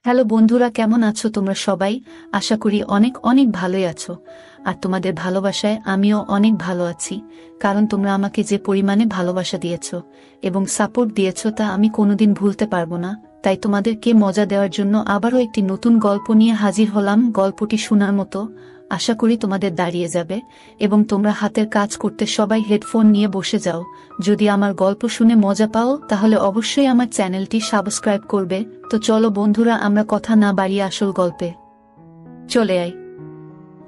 Hello বন্ধুরা, কেমন আছো তোমরা সবাই? আশা করি অনেক অনেক ভালোই আছো। আর তোমাদের ভালোবাসায় আমিও অনেক ভালো আছি, কারণ তোমরা আমাকে যে পরিমাণে ভালোবাসা দিয়েছো এবং সাপোর্ট দিয়েছো তা আমি কোনোদিন ভুলতে পারবো না। তাই তোমাদেরকে মজা দেওয়ার জন্য আবারও একটি নতুন গল্প নিয়ে হাজির হলাম। গল্পটি শোনার মতো, আশা করি তোমাদের দাঁড়িয়ে যাবে এবং তোমরা হাতের কাজ করতে সবাই হেডফোন নিয়ে বসে যাও। যদি আমার গল্প শুনে মজা পাও তাহলে অবশ্যই আমার চ্যানেলটি সাবস্ক্রাইব করবে। তো চলো বন্ধুরা, আমরা কথা না বাড়িয়ে আসল গল্পে চলে আই।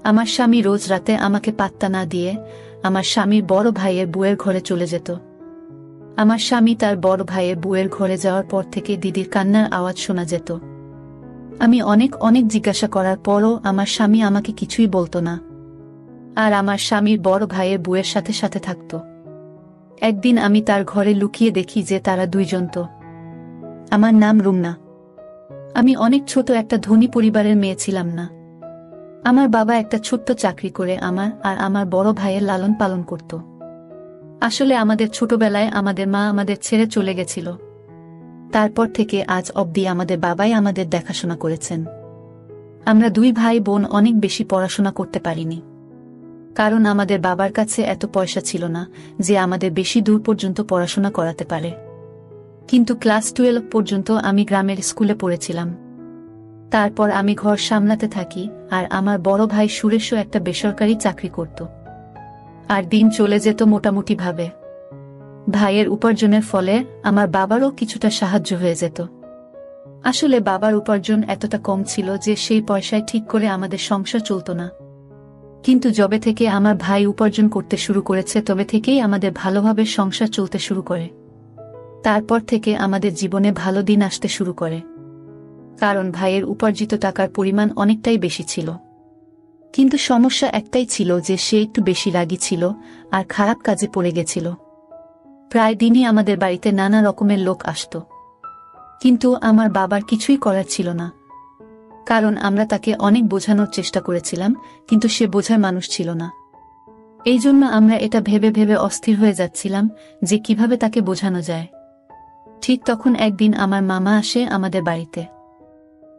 আমার স্বামী রোজ রাতে আমাকে পাত্তা না দিয়ে আমার স্বামীর বড় ভাইয়ের বুয়ের ঘরে চলে যেত। আমার স্বামী তার বড় ভাইয়ের বুয়ের ঘরে যাওয়ার পর থেকে দিদির কান্নার আওয়াজ শোনা যেত। আমি অনেক অনেক জিজ্ঞাসা করার পরও আমার স্বামী আমাকে কিছুই বলতো না, আর আমার স্বামীর বড় ভাইয়ের বুয়ের সাথে সাথে থাকত। একদিন আমি তার ঘরে লুকিয়ে দেখি যে তারা দুইজন তো। আমার নাম রুমনা। আমি অনেক ছোট একটা ধনী পরিবারের মেয়ে ছিলাম না। আমার বাবা একটা ছোট্ট চাকরি করে আমার আর আমার বড় ভাইয়ের লালন পালন করত। আসলে আমাদের ছোটবেলায় আমাদের মা আমাদের ছেড়ে চলে গেছিল। তারপর থেকে আজ অবধি আমাদের বাবাই আমাদের দেখাশোনা করেছেন। আমরা দুই ভাই বোন অনেক বেশি পড়াশোনা করতে পারিনি, কারণ আমাদের বাবার কাছে এত পয়সা ছিল না যে আমাদের বেশি দূর পর্যন্ত পড়াশোনা করাতে পারে। কিন্তু ক্লাস 12 পর্যন্ত আমি গ্রামের স্কুলে পড়েছিলাম। তারপর আমি ঘর সামলাতে থাকি, আর আমার বড় ভাই সুরেশও একটা বেসরকারি চাকরি করত। আর দিন চলে যেত মোটামুটি ভাবে। ভাইয়ের উপার্জনের ফলে আমার বাবারও কিছুটা সাহায্য হয়ে যেত। আসলে বাবার উপার্জন এতটা কম ছিল যে সেই পয়সায় ঠিক করে আমাদের সংসার চলত না। কিন্তু যবে থেকে আমার ভাই উপার্জন করতে শুরু করেছে তবে থেকেই আমাদের ভালোভাবে সংসার চলতে শুরু করে। তারপর থেকে আমাদের জীবনে ভালো দিন আসতে শুরু করে, কারণ ভাইয়ের উপার্জিত টাকার পরিমাণ অনেকটাই বেশি ছিল। কিন্তু সমস্যা একটাই ছিল যে সে একটু বেশি রাগী ছিল আর খারাপ কাজে পড়ে গেছিল। প্রায় দিনই আমাদের বাড়িতে নানা রকমের লোক আসত, কিন্তু আমার বাবার কিছুই করার ছিল না, কারণ আমরা তাকে অনেক বোঝানোর চেষ্টা করেছিলাম, কিন্তু সে বোঝার মানুষ ছিল না। এই জন্য আমরা এটা ভেবে ভেবে অস্থির হয়ে যাচ্ছিলাম যে কিভাবে তাকে বোঝানো যায়। ঠিক তখন একদিন আমার মামা আসে আমাদের বাড়িতে।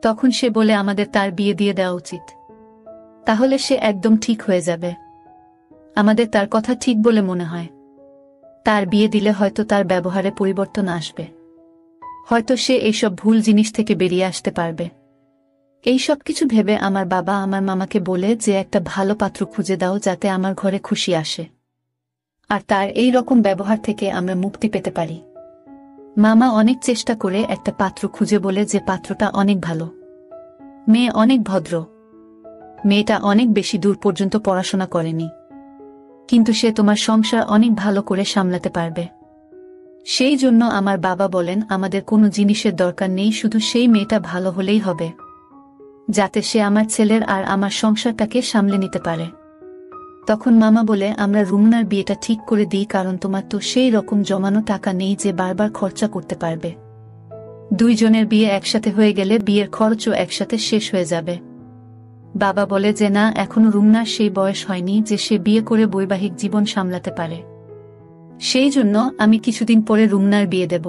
তখন সে বলে আমাদের তার বিয়ে দিয়ে দেওয়া উচিত, তাহলে সে একদম ঠিক হয়ে যাবে। আমাদের তার কথা ঠিক বলে মনে হয়। তার বিয়ে দিলে হয়তো তার ব্যবহারে পরিবর্তন আসবে, হয়তো সে এইসব ভুল জিনিস থেকে বেরিয়ে আসতে পারবে। এই সব কিছু ভেবে আমার বাবা আমার মামাকে বলে যে একটা ভালো পাত্র খুঁজে দাও যাতে আমার ঘরে খুশি আসে, আর তার এই রকম ব্যবহার থেকে আমরা মুক্তি পেতে পারি। মামা অনেক চেষ্টা করে একটা পাত্র খুঁজে বলে যে পাত্রটা অনেক ভালো, মেয়ে অনেক ভদ্র, মেয়েটা অনেক বেশি দূর পর্যন্ত পড়াশোনা করেনি, কিন্তু সে তোমার সংসার অনেক ভালো করে সামলাতে পারবে। সেই জন্য আমার বাবা বলেন আমাদের কোনো জিনিসের দরকার নেই, শুধু সেই মেয়েটা ভালো হলেই হবে, যাতে সে আমার ছেলের আর আমার সংসারটাকে সামলে নিতে পারে। তখন মামা বলে আমরা রুমনার বিয়েটা ঠিক করে দিই, কারণ তোমার তো সেই রকম জমানো টাকা নেই যে বারবার খরচা করতে পারবে। দুইজনের বিয়ে একসাথে হয়ে গেলে বিয়ের খরচও একসাথে শেষ হয়ে যাবে। বাবা বলে যে না, এখনো রুমনার সেই বয়স হয়নি যে সে বিয়ে করে বৈবাহিক জীবন সামলাতে পারে। সেই জন্য আমি কিছুদিন পরে রুমনার বিয়ে দেব।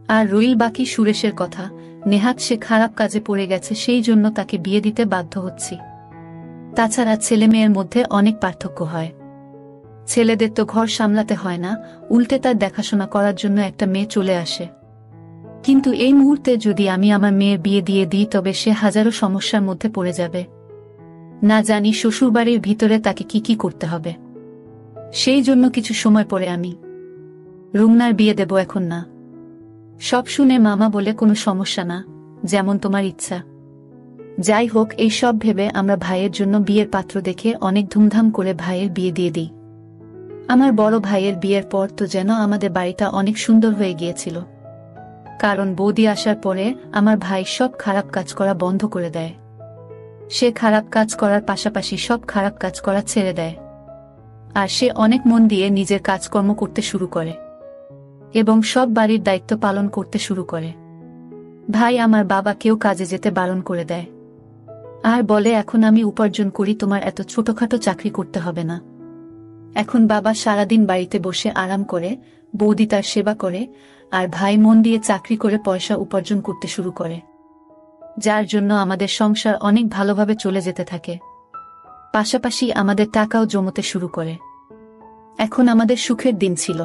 আর রইল বাকি সুরেশের কথা। নেহাত সে খারাপ কাজে পড়ে গেছে, সেই জন্য তাকে বিয়ে দিতে বাধ্য হচ্ছি। তাছাড়া ছেলে মেয়ের মধ্যে অনেক পার্থক্য হয়। ছেলেদের তো ঘর সামলাতে হয় না, উল্টে তার দেখাশোনা করার জন্য একটা মেয়ে চলে আসে। কিন্তু এই মুহূর্তে যদি আমি আমার মেয়ের বিয়ে দিয়ে দিই তবে সে হাজারো সমস্যার মধ্যে পড়ে যাবে। না জানি শ্বশুরবাড়ির ভিতরে তাকে কি কি করতে হবে। সেই জন্য কিছু সময় পরে আমি রুমনার বিয়ে দেব, এখন না। সব শুনে মামা বলে কোনো সমস্যা না, যেমন তোমার ইচ্ছা। যাই হোক, এই সব ভেবে আমরা ভাইয়ের জন্য বিয়ের পাত্র দেখে অনেক ধুমধাম করে ভাইয়ের বিয়ে দিয়ে দিই। আমার বড় ভাইয়ের বিয়ের পর তো যেন আমাদের বাড়িটা অনেক সুন্দর হয়ে গিয়েছিল, কারণ বৌদি আসার পরে আমার ভাই সব খারাপ কাজ করা বন্ধ করে দেয়। সে খারাপ কাজ করার পাশাপাশি সব খারাপ কাজ করা ছেড়ে দেয়, আর সে অনেক মন দিয়ে নিজের কাজকর্ম করতে শুরু করে এবং সব বাড়ির দায়িত্ব পালন করতে শুরু করে। ভাই আমার বাবাকেও কাজে যেতে বারণ করে দেয়, আর বলে এখন আমি উপার্জন করি, তোমার এত ছোটখাটো চাকরি করতে হবে না। এখন বাবা সারাদিন বাড়িতে বসে আরাম করে, বৌদি তার সেবা করে, আর ভাই মন দিয়ে চাকরি করে পয়সা উপার্জন করতে শুরু করে। যার জন্য আমাদের সংসার অনেক ভালোভাবে চলে যেতে থাকে। পাশাপাশি আমাদের টাকাও জমতে শুরু করে। এখন আমাদের সুখের দিন ছিল।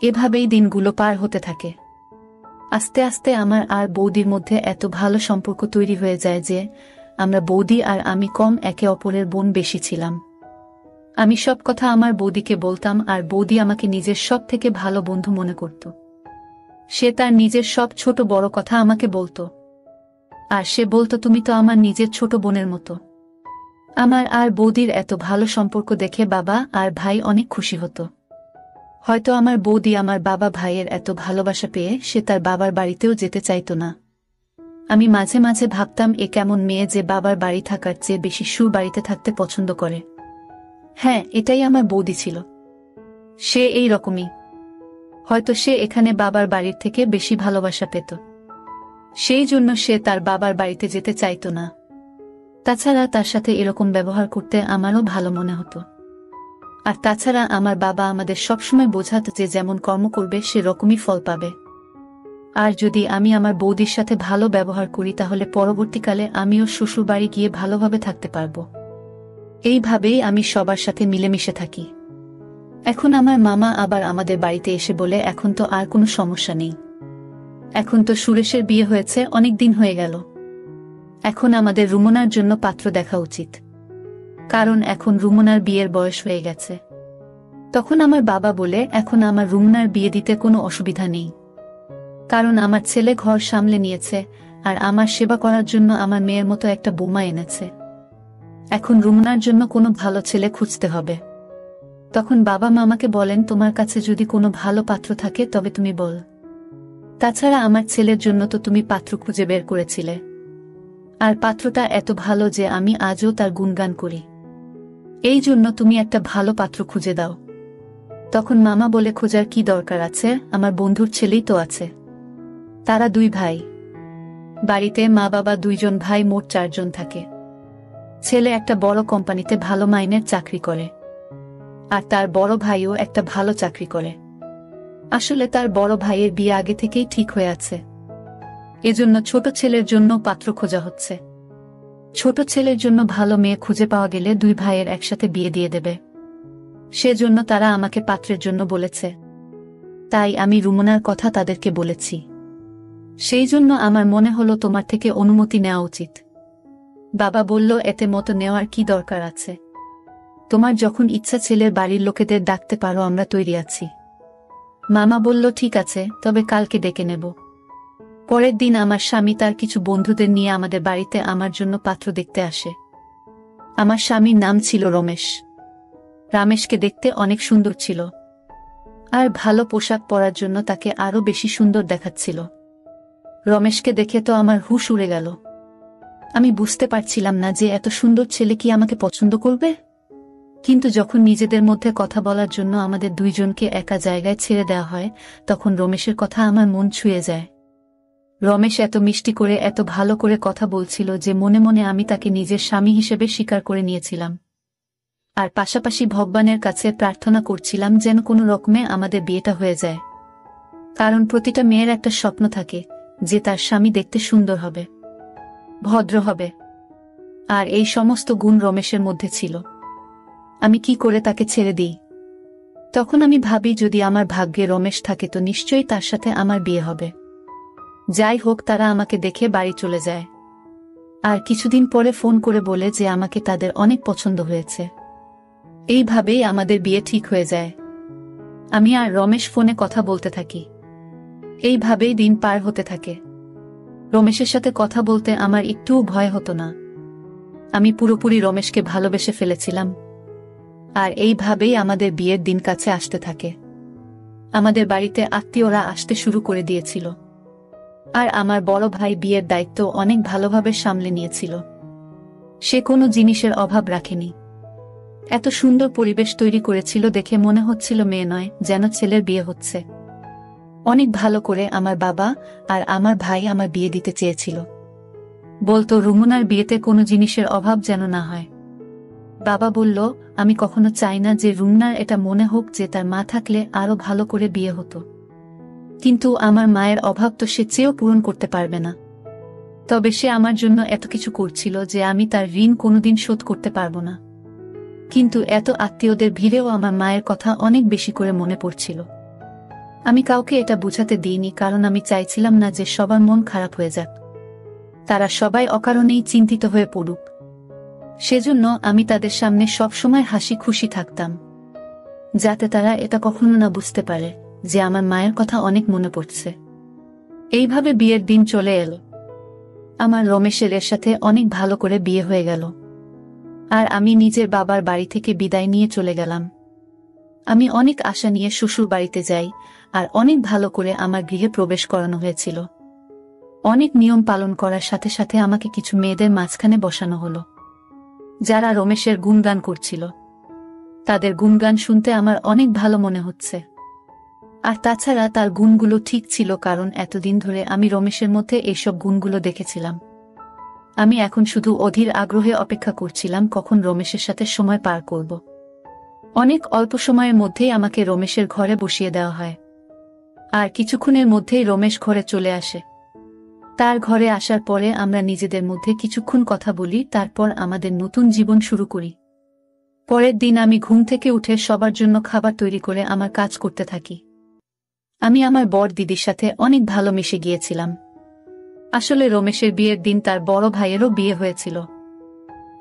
এভাবেই দিনগুলো পার হতে থাকে। আস্তে আস্তে আমার আর বৌদির মধ্যে এত ভালো সম্পর্ক তৈরি হয়ে যায় যে আমরা বৌদি আর আমি কম একে অপরের বোন বেশি ছিলাম। আমি সব কথা আমার বৌদিকে বলতাম আর বৌদি আমাকে নিজের সব থেকে ভালো বন্ধু মনে করত। সে তার নিজের সব ছোট বড় কথা আমাকে বলতো। আর সে বলতো, তুমি তো আমার নিজের ছোট বোনের মতো। আমার আর বৌদির এত ভালো সম্পর্ক দেখে বাবা আর ভাই অনেক খুশি হতো। হয়তো আমার বৌদি আমার বাবা ভাইয়ের এত ভালোবাসা পেয়ে সে তার বাবার বাড়িতেও যেতে চাইতো না। আমি মাঝে মাঝে ভাবতাম, এ কেমন মেয়ে যে বাবার বাড়ি থাকার চেয়ে বেশি সুর বাড়িতে থাকতে পছন্দ করে। হ্যাঁ, এটাই আমার বৌদি ছিল। সে এই রকমই। হয়তো সে এখানে বাবার বাড়ির থেকে বেশি ভালোবাসা পেত, সেই জন্য সে তার বাবার বাড়িতে যেতে চাইতো না। তাছাড়া তার সাথে এরকম ব্যবহার করতে আমারও ভালো মনে হতো। আর তাছাড়া আমার বাবা আমাদের সবসময় বোঝাত যে যেমন কর্ম করবে সে রকমই ফল পাবে। আর যদি আমি আমার বৌদির সাথে ভালো ব্যবহার করি তাহলে পরবর্তীকালে আমিও শ্বশুর বাড়ি গিয়ে ভালোভাবে থাকতে পারব। এইভাবেই আমি সবার সাথে মিলেমিশে থাকি। এখন আমার মামা আবার আমাদের বাড়িতে এসে বলে, এখন তো আর কোনো সমস্যা নেই। এখন তো সুরেশের বিয়ে হয়েছে, অনেক দিন হয়ে গেল। এখন আমাদের রুমনার জন্য পাত্র দেখা উচিত, কারণ এখন রুমনার বিয়ের বয়স হয়ে গেছে। তখন আমার বাবা বলে, এখন আমার রুমনার বিয়ে দিতে কোনো অসুবিধা নেই, কারণ আমার ছেলে ঘর সামলে নিয়েছে আর আমার সেবা করার জন্য আমার মেয়ের মতো একটা বৌমা এনেছে। এখন রুমনার জন্য কোনো ভালো ছেলে খুঁজতে হবে। তখন বাবা মামাকে বলেন, তোমার কাছে যদি কোনো ভালো পাত্র থাকে তবে তুমি বল। তাছাড়া আমার ছেলের জন্য তো তুমি পাত্র খুঁজে বের করেছিলে, আর পাত্রটা এত ভালো যে আমি আজও তার গুণগান করি। এই জন্য তুমি একটা ভালো পাত্র খুঁজে দাও। তখন মামা বলে, খোঁজার কি দরকার আছে, আমার বন্ধুর ছেলেই তো আছে। তারা 2 ভাই। বাড়িতে মা বাবা 2 জন ভাই, মোট 4 জন থাকে। ছেলে একটা বড় কোম্পানিতে ভালো মাইনের চাকরি করে, আর তার বড় ভাইও একটা ভালো চাকরি করে। আসলে তার বড় ভাইয়ের বিয়ে আগে থেকেই ঠিক হয়ে আছে। এজন্য ছোট ছেলের জন্য পাত্র খোঁজা হচ্ছে। ছোট ছেলের জন্য ভালো মেয়ে খুঁজে পাওয়া গেলে 2 ভাইয়ের একসাথে বিয়ে দিয়ে দেবে। সেজন্য তারা আমাকে পাত্রের জন্য বলেছে। তাই আমি রুমনার কথা তাদেরকে বলেছি। সেই জন্য আমার মনে হলো তোমার থেকে অনুমতি নেওয়া উচিত। বাবা বলল, এতে মতো নেওয়ার কি দরকার আছে? তোমার যখন ইচ্ছা ছেলের বাড়ির লোকেদের ডাকতে পারো, আমরা তৈরি আছি। মামা বলল, ঠিক আছে, তবে কালকে ডেকে নেব। পরের দিন আমার স্বামী তার কিছু বন্ধুদের নিয়ে আমাদের বাড়িতে আমার জন্য পাত্র দেখতে আসে। আমার স্বামীর নাম ছিল রমেশ। রমেশকে দেখতে অনেক সুন্দর ছিল, আর ভালো পোশাক পরার জন্য তাকে আরো বেশি সুন্দর দেখাচ্ছিল। রমেশকে দেখে তো আমার হুঁশ উড়ে গেল। আমি বুঝতে পারছিলাম না যে এত সুন্দর ছেলে কি আমাকে পছন্দ করবে। কিন্তু যখন নিজেদের মধ্যে কথা বলার জন্য আমাদের 2 জনকে একা জায়গায় ছেড়ে দেওয়া হয়, তখন রমেশের কথা আমার মন ছুঁয়ে যায়। রমেশ এত মিষ্টি করে, এত ভালো করে কথা বলছিল যে মনে মনে আমি তাকে নিজের স্বামী হিসেবে স্বীকার করে নিয়েছিলাম। আর পাশাপাশি ভগবানের কাছে প্রার্থনা করছিলাম যেন কোনো রকমে আমাদের বিয়েটা হয়ে যায়। কারণ প্রতিটা মেয়ের একটা স্বপ্ন থাকে যে তার স্বামী দেখতে সুন্দর হবে, ভদ্র হবে। আর এই সমস্ত গুণ রমেশের মধ্যে ছিল। আমি কি করে তাকে ছেড়ে দিই? তখন আমি ভাবি, যদি আমার ভাগ্যে রমেশ থাকে তো নিশ্চয়ই তার সাথে আমার বিয়ে হবে। যাই হোক, তারা আমাকে দেখে বাড়ি চলে যায়। আর কিছুদিন পরে ফোন করে বলে যে আমাকে তাদের অনেক পছন্দ হয়েছে। এইভাবেই আমাদের বিয়ে ঠিক হয়ে যায়। আমি আর রমেশ ফোনে কথা বলতে থাকি। এইভাবেই দিন পার হতে থাকে। রমেশের সাথে কথা বলতে আমার একটুও ভয় হতো না। আমি পুরোপুরি রমেশকে ভালোবেসে ফেলেছিলাম। আর এইভাবেই আমাদের বিয়ের দিন কাছে আসতে থাকে। আমাদের বাড়িতে আত্মীয়রা আসতে শুরু করে দিয়েছিল। আর আমার বড় ভাই বিয়ের দায়িত্ব অনেক ভালোভাবে সামলে নিয়েছিল। সে কোনো জিনিসের অভাব রাখেনি। এত সুন্দর পরিবেশ তৈরি করেছিল দেখে মনে হচ্ছিল মেয়ে নয়, যেন ছেলের বিয়ে হচ্ছে। অনেক ভালো করে আমার বাবা আর আমার ভাই আমার বিয়ে দিতে চেয়েছিল। বলতো, রুমনার বিয়েতে কোনো জিনিসের অভাব যেন না হয়। বাবা বলল, আমি কখনো চাই না যে রুমনার এটা মনে হোক যে তার মা থাকলে আরো ভালো করে বিয়ে হতো। কিন্তু আমার মায়ের অভাব তো সে চেয়েও পূরণ করতে পারবে না। তবে সে আমার জন্য এত কিছু করছিল যে আমি তার ঋণ কোনোদিন শোধ করতে পারবো না। কিন্তু এত আত্মীয়দের ভিড়েও আমার মায়ের কথা অনেক বেশি করে মনে পড়ছিল। আমি কাউকে এটা বুঝাতে দিইনি, কারণ আমি চাইছিলাম না যে সবার মন খারাপ হয়ে যাক, তারা সবাই অকারণেই চিন্তিত হয়ে পড়ুক। সেজন্য আমি তাদের সামনে সবসময় হাসি খুশি থাকতাম, যাতে তারা এটা কখনো না বুঝতে পারে যে আমার মায়ের কথা অনেক মনে পড়ছে। এইভাবে বিয়ের দিন চলে এলো। আমার রমেশের এর সাথে অনেক ভালো করে বিয়ে হয়ে গেল, আর আমি নিজের বাবার বাড়ি থেকে বিদায় নিয়ে চলে গেলাম। আমি অনেক আশা নিয়ে শ্বশুর বাড়িতে যাই, আর অনেক ভালো করে আমার গৃহে প্রবেশ করানো হয়েছিল। অনেক নিয়ম পালন করার সাথে সাথে আমাকে কিছু মেয়েদের মাঝখানে বসানো হলো, যারা রমেশের গুণগান করছিল। তাদের গুণগান শুনতে আমার অনেক ভালো মনে হচ্ছে। আর তাছাড়া তার গুণগুলো ঠিক ছিল, কারণ এতদিন ধরে আমি রমেশের মধ্যে এইসব গুণগুলো দেখেছিলাম। আমি এখন শুধু অধীর আগ্রহে অপেক্ষা করছিলাম কখন রমেশের সাথে সময় পার করব। অনেক অল্প সময়ের মধ্যেই আমাকে রমেশের ঘরে বসিয়ে দেওয়া হয়, আর কিছুক্ষণের মধ্যেই রমেশ ঘরে চলে আসে। তার ঘরে আসার পরে আমরা নিজেদের মধ্যে কিছুক্ষণ কথা বলি, তারপর আমাদের নতুন জীবন শুরু করি। পরের দিন আমি ঘুম থেকে উঠে সবার জন্য খাবার তৈরি করে আমার কাজ করতে থাকি। আমি আমার বর দিদির সাথে অনেক ভালো মিশে গিয়েছিলাম। আসলে রমেশের বিয়ের দিন তার বড় ভাইয়েরও বিয়ে হয়েছিল।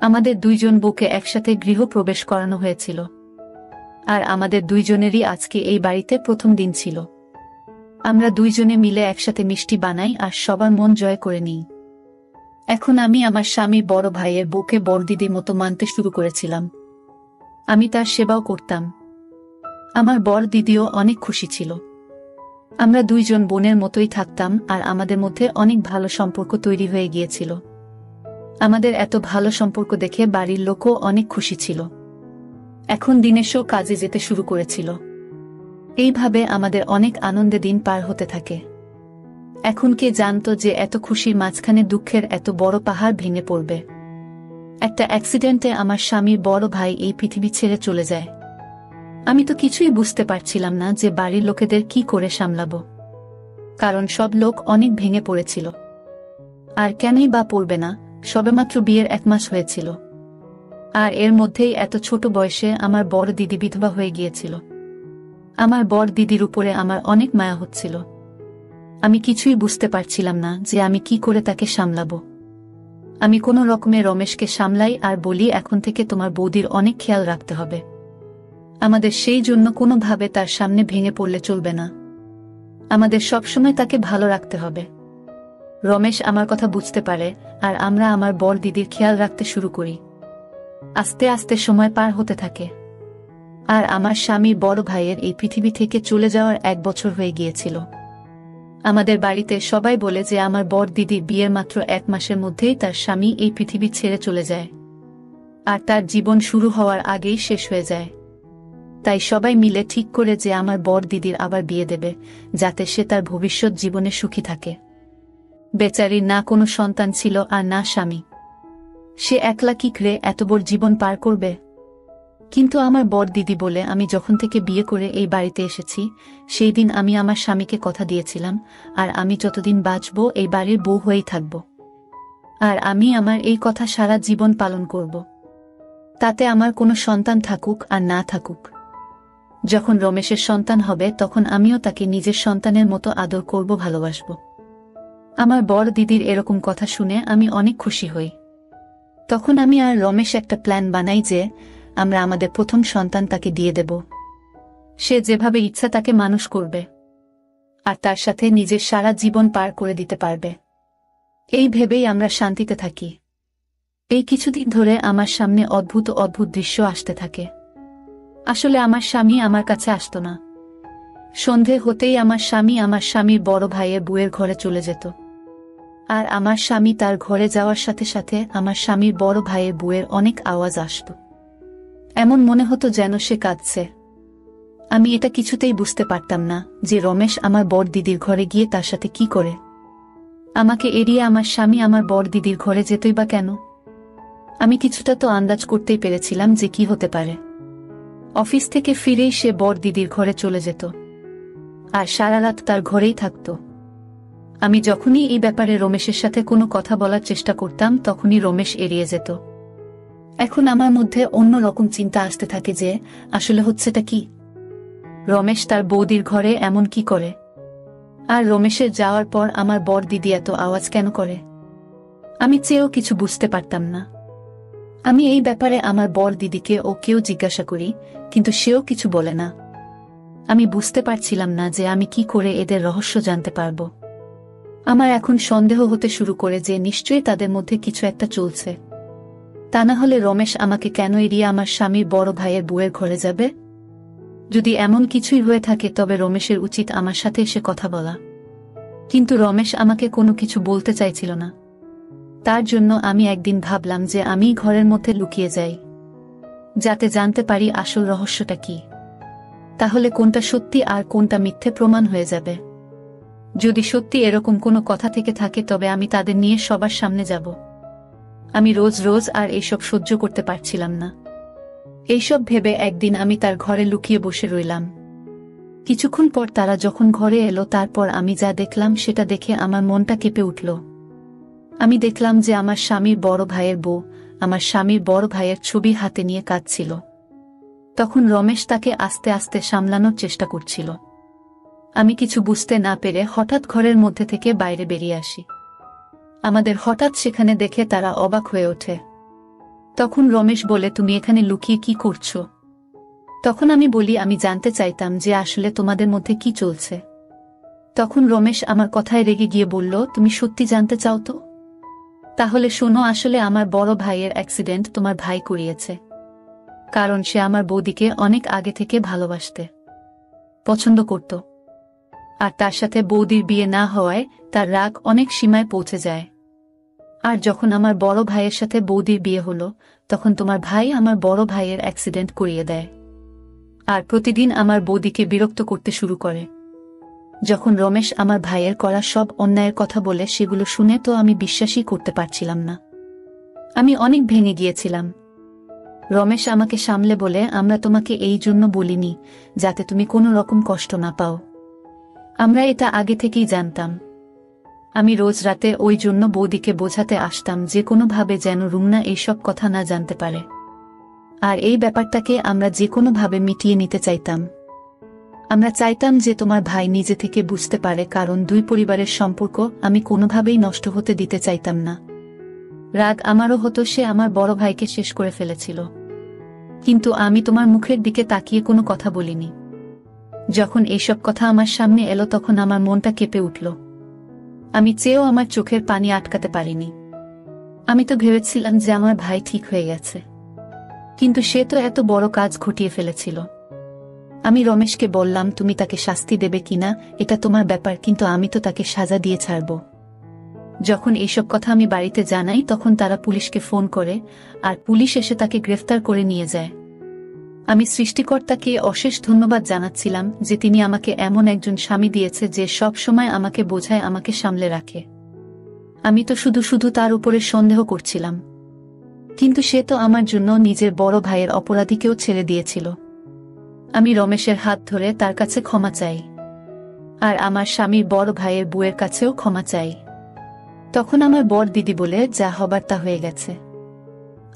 আমাদের দুইজন বউকে একসাথে গৃহ প্রবেশ করানো হয়েছিল, আর আমাদের দুইজনেরই আজকে এই বাড়িতে প্রথম দিন ছিল। আমরা দুইজনে মিলে একসাথে মিষ্টি বানাই আর সবার মন জয় করে নিই। এখন আমি আমার স্বামীর বড় ভাইয়ের বউকে বড়দিদির মতো মানতে শুরু করেছিলাম। আমি তার সেবাও করতাম। আমার বড় দিদিও অনেক খুশি ছিল। আমরা দুইজন বোনের মতোই থাকতাম, আর আমাদের মধ্যে অনেক ভালো সম্পর্ক তৈরি হয়ে গিয়েছিল। আমাদের এত ভালো সম্পর্ক দেখে বাড়ির লোকও অনেক খুশি ছিল। এখন দিনেশও কাজে যেতে শুরু করেছিল। এইভাবে আমাদের অনেক আনন্দে দিন পার হতে থাকে। এখন কে জানতো যে এত খুশির মাঝখানে দুঃখের এত বড় পাহাড় ভেঙে পড়বে। একটা অ্যাক্সিডেন্টে আমার স্বামীর বড় ভাই এই পৃথিবী ছেড়ে চলে যায়। আমি তো কিছুই বুঝতে পারছিলাম না যে বাড়ির লোকেদের কি করে সামলাবো, কারণ সব লোক অনেক ভেঙে পড়েছিল। আর কেনই বা পড়বে না, সবেমাত্র বিয়ের 1 মাস হয়েছিল, আর এর মধ্যেই এত ছোট বয়সে আমার বড় দিদি বিধবা হয়ে গিয়েছিল। আমার বড় দিদির উপরে আমার অনেক মায়া হচ্ছিল। আমি কিছুই বুঝতে পারছিলাম না যে আমি কি করে তাকে সামলাবো। আমি কোনো রকমে রমেশকে সামলাই আর বলি, এখন থেকে তোমার বৌদির অনেক খেয়াল রাখতে হবে। আমাদের সেই জন্য কোনোভাবে তার সামনে ভেঙে পড়লে চলবে না। আমাদের সবসময় তাকে ভালো রাখতে হবে। রমেশ আমার কথা বুঝতে পারে, আর আমরা আমার বড় দিদির খেয়াল রাখতে শুরু করি। আস্তে আস্তে সময় পার হতে থাকে, আর আমার স্বামী বড় ভাইয়ের এই পৃথিবী থেকে চলে যাওয়ার 1 বছর হয়ে গিয়েছিল। আমাদের বাড়িতে সবাই বলে যে আমার বড় দিদি বিয়ের মাত্র 1 মাসের মধ্যেই তার স্বামী এই পৃথিবী ছেড়ে চলে যায়, আর তার জীবন শুরু হওয়ার আগেই শেষ হয়ে যায়। তাই সবাই মিলে ঠিক করে যে আমার বড় দিদির আবার বিয়ে দেবে, যাতে সে তার ভবিষ্যৎ জীবনে সুখী থাকে। বেচারির না কোনো সন্তান ছিল আর না স্বামী। সে একলা কি করে এত বড় জীবন পার করবে? কিন্তু আমার বড় দিদি বলে আমি যখন থেকে বিয়ে করে এই বাড়িতে এসেছি, সেই দিন আমি আমার স্বামীকে কথা দিয়েছিলাম, আর আমি যতদিন বাঁচব এই বাড়ির বউ হয়েই থাকব। আর আমি আমার এই কথা সারা জীবন পালন করব। তাতে আমার কোনো সন্তান থাকুক আর না থাকুক। যখন রমেশের সন্তান হবে তখন আমিও তাকে নিজের সন্তানের মতো আদর করব, ভালোবাসব। আমার বড় দিদির এরকম কথা শুনে আমি অনেক খুশি হই। তখন আমি আর রমেশ একটা প্ল্যান বানাই যে আমরা আমাদের প্রথম সন্তান তাকে দিয়ে দেব। সে যেভাবে ইচ্ছা তাকে মানুষ করবে, আর তার সাথে নিজের সারা জীবন পার করে দিতে পারবে। এই ভেবেই আমরা শান্তিতে থাকি। এই কিছুদিন ধরে আমার সামনে অদ্ভুত অদ্ভুত দৃশ্য আসতে থাকে। আসলে আমার স্বামী আমার কাছে আসতো না। সন্ধে হতেই আমার স্বামী আমার স্বামীর বড় ভাইয়ের বউয়ের ঘরে চলে যেত, আর আমার স্বামী তার ঘরে যাওয়ার সাথে সাথে আমার স্বামীর বড় ভাইয়ের বউয়ের অনেক আওয়াজ আসত। এমন মনে হতো যেন সে কাঁদছে। আমি এটা কিছুতেই বুঝতে পারতাম না যে রমেশ আমার বড় দিদির ঘরে গিয়ে তার সাথে কি করে। আমাকে এড়িয়ে আমার স্বামী আমার বড় দিদির ঘরে যেতই বা কেন? আমি কিছুটা তো আন্দাজ করতেই পেরেছিলাম যে কি হতে পারে। অফিস থেকে ফিরেই সে বড় দিদির ঘরে চলে যেত, আর সারা রাত তার ঘরেই থাকত। আমি যখনই এই ব্যাপারে রমেশের সাথে কোনো কথা বলার চেষ্টা করতাম তখনই রমেশ এড়িয়ে যেত। এখন আমার মধ্যে অন্য রকম চিন্তা আসতে থাকে যে আসলে হচ্ছেটা কি। রমেশ তার বৌদির ঘরে এমন কি করে, আর রমেশের যাওয়ার পর আমার বর দিদি এত আওয়াজ কেন করে? আমি চেয়েও কিছু বুঝতে পারতাম না। আমি এই ব্যাপারে আমার বর দিদিকে ও কেউ জিজ্ঞাসা করি, কিন্তু সেও কিছু বলে না। আমি বুঝতে পারছিলাম না যে আমি কি করে এদের রহস্য জানতে পারব। আমার এখন সন্দেহ হতে শুরু করে যে নিশ্চয়ই তাদের মধ্যে কিছু একটা চলছে। তা না হলে রমেশ আমাকে কেন এড়িয়ে আমার স্বামীর বড় ভাইয়ের বউয়ের ঘরে যাবে? যদি এমন কিছুই হয়ে থাকে তবে রমেশের উচিত আমার সাথে এসে কথা বলা। কিন্তু রমেশ আমাকে কোনো কিছু বলতে চাইছিল না। তার জন্য আমি একদিন ভাবলাম যে আমি ঘরের মধ্যে লুকিয়ে যাই, যাতে জানতে পারি আসল রহস্যটা কি। তাহলে কোনটা সত্যি আর কোনটা মিথ্যে প্রমাণ হয়ে যাবে। যদি সত্যি এরকম কোনো কথা থেকে থাকে তবে আমি তাদের নিয়ে সবার সামনে যাব। আমি রোজ রোজ আর এইসব সহ্য করতে পারছিলাম না। এইসব ভেবে একদিন আমি তার ঘরে লুকিয়ে বসে রইলাম। কিছুক্ষণ পর তারা যখন ঘরে এলো তারপর আমি যা দেখলাম সেটা দেখে আমার মনটা কেঁপে উঠল। আমি দেখলাম যে আমার স্বামীর বড় ভাইয়ের বউ আমার স্বামীর বড় ভাইয়ের ছবি হাতে নিয়ে কাঁদছিল। তখন রমেশ তাকে আস্তে আস্তে সামলানোর চেষ্টা করছিল। আমি কিছু বুঝতে না পেরে হঠাৎ ঘরের মধ্যে থেকে বাইরে বেরিয়ে আসি। আমাদের হঠাৎ সেখানে দেখে তারা অবাক হয়ে ওঠে। তখন রমেশ বলে, তুমি এখানে লুকিয়ে কি করছো? তখন আমি বলি, আমি জানতে চাইতাম যে আসলে তোমাদের মধ্যে কি চলছে। তখন রমেশ আমার কথায় রেগে গিয়ে বলল, তুমি সত্যি জানতে চাও তো? তাহলে শোনো, আসলে আমার বড় ভাইয়ের অ্যাক্সিডেন্ট তোমার ভাই করিয়েছে। কারণ সে আমার বৌদিকে অনেক আগে থেকে ভালোবাসতে পছন্দ করত, আর তার সাথে বৌদির বিয়ে না হওয়ায় তার রাগ অনেক সীমায় পৌঁছে যায়। আর যখন আমার বড় ভাইয়ের সাথে বৌদির বিয়ে হলো তখন তোমার ভাই আমার বড় ভাইয়ের অ্যাক্সিডেন্ট করিয়ে দেয়, আর প্রতিদিন আমার বৌদিকে বিরক্ত করতে শুরু করে। যখন রমেশ আমার ভাইয়ের করা সব অন্যায়ের কথা বলে সেগুলো শুনে তো আমি বিশ্বাসই করতে পারছিলাম না। আমি অনেক ভেঙে গিয়েছিলাম। রমেশ আমাকে সামলে বলে, আমরা তোমাকে এই জন্য বলিনি যাতে তুমি কোনো রকম কষ্ট না পাও। আমরা এটা আগে থেকেই জানতাম। আমি রোজ রাতে ওই জন্য বৌদিকে বোঝাতে আসতাম যে কোনোভাবে যেন রুমনা এইসব কথা না জানতে পারে, আর এই ব্যাপারটাকে আমরা যে কোনোভাবে মিটিয়ে নিতে চাইতাম। আমরা চাইতাম যে তোমার ভাই নিজে থেকে বুঝতে পারে, কারণ দুই পরিবারের সম্পর্ক আমি কোনোভাবেই নষ্ট হতে দিতে চাইতাম না। রাগ আমারও হতো, সে আমার বড় ভাইকে শেষ করে ফেলেছিল। কিন্তু আমি তোমার মুখের দিকে তাকিয়ে কোনো কথা বলিনি। যখন এইসব কথা আমার সামনে এলো তখন আমার মনটা কেঁপে উঠল। আমি চেয়েও আমার চোখের পানি আটকাতে পারিনি। আমি তো ভেবেছিলাম যে আমার ভাই ঠিক হয়ে গেছে, কিন্তু সে তো এত বড় কাজ ঘটিয়ে ফেলেছিল। আমি রমেশকে বললাম, তুমি তাকে শাস্তি দেবে কিনা এটা তোমার ব্যাপার, কিন্তু আমি তো তাকে সাজা দিয়ে ছাড়ব। যখন এইসব কথা আমি বাড়িতে জানাই তখন তারা পুলিশকে ফোন করে, আর পুলিশ এসে তাকে গ্রেফতার করে নিয়ে যায়। আমি সৃষ্টিকর্তাকে অশেষ ধন্যবাদ জানাচ্ছিলাম যে তিনি আমাকে এমন একজন স্বামী দিয়েছে যে সব সময় আমাকে বোঝায়, আমাকে সামলে রাখে। আমি তো শুধু শুধু তার উপরে সন্দেহ করছিলাম, কিন্তু সে তো আমার জন্য নিজের বড় ভাইয়ের অপরাধীকেও ছেড়ে দিয়েছিল। আমি রমেশের হাত ধরে তার কাছে ক্ষমা চাই, আর আমার স্বামীর বড় ভাইয়ের বউয়ের কাছেও ক্ষমা চাই। তখন আমার বর দিদি বলে, যা হবার তা হয়ে গেছে,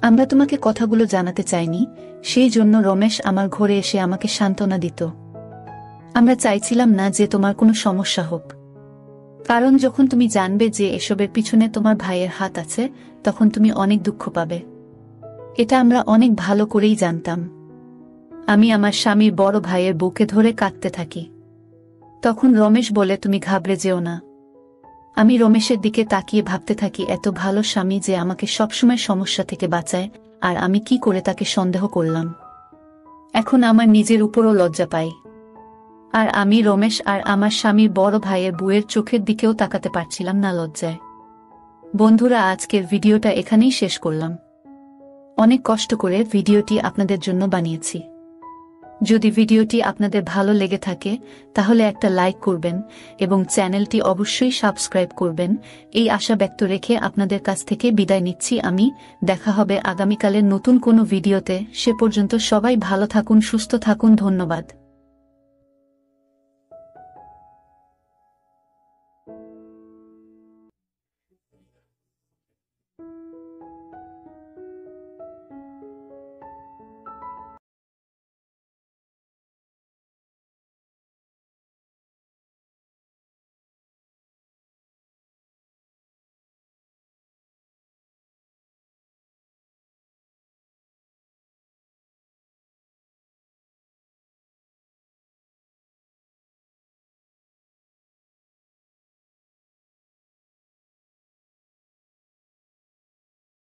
আমরা তোমাকে কথাগুলো জানাতে চাইনি। সেই জন্য রমেশ আমার ঘরে এসে আমাকে সান্ত্বনা দিত। আমরা চাইছিলাম না যে তোমার কোনো সমস্যা হোক, কারণ যখন তুমি জানবে যে এসবের পিছনে তোমার ভাইয়ের হাত আছে তখন তুমি অনেক দুঃখ পাবে। এটা আমরা অনেক ভালো করেই জানতাম। আমি আমার স্বামীর বড় ভাইয়ের বুকে ধরে কাঁদতে থাকি। তখন রমেশ বলে, তুমি ঘাবড়ে যেও না। আমি রমেশের দিকে তাকিয়ে ভাবতে থাকি, এত ভালো স্বামী যে আমাকে সবসময় সমস্যা থেকে বাঁচায়, আর আমি কি করে তাকে সন্দেহ করলাম। এখন আমার নিজের উপরও লজ্জা পাই, আর আমি রমেশ আর আমার স্বামীর বড় ভাইয়ের বউয়ের চোখের দিকেও তাকাতে পারছিলাম না লজ্জায়। বন্ধুরা, আজকের ভিডিওটা এখানেই শেষ করলাম। অনেক কষ্ট করে ভিডিওটি আপনাদের জন্য বানিয়েছি। যদি ভিডিওটি আপনাদের ভালো লেগে থাকে তাহলে একটা লাইক করবেন এবং চ্যানেলটি অবশ্যই সাবস্ক্রাইব করবেন। এই আশা ব্যক্ত রেখে আপনাদের কাছ থেকে বিদায় নিচ্ছি আমি। দেখা হবে আগামীকালের নতুন কোনো ভিডিওতে। সে পর্যন্ত সবাই ভালো থাকুন, সুস্থ থাকুন। ধন্যবাদ।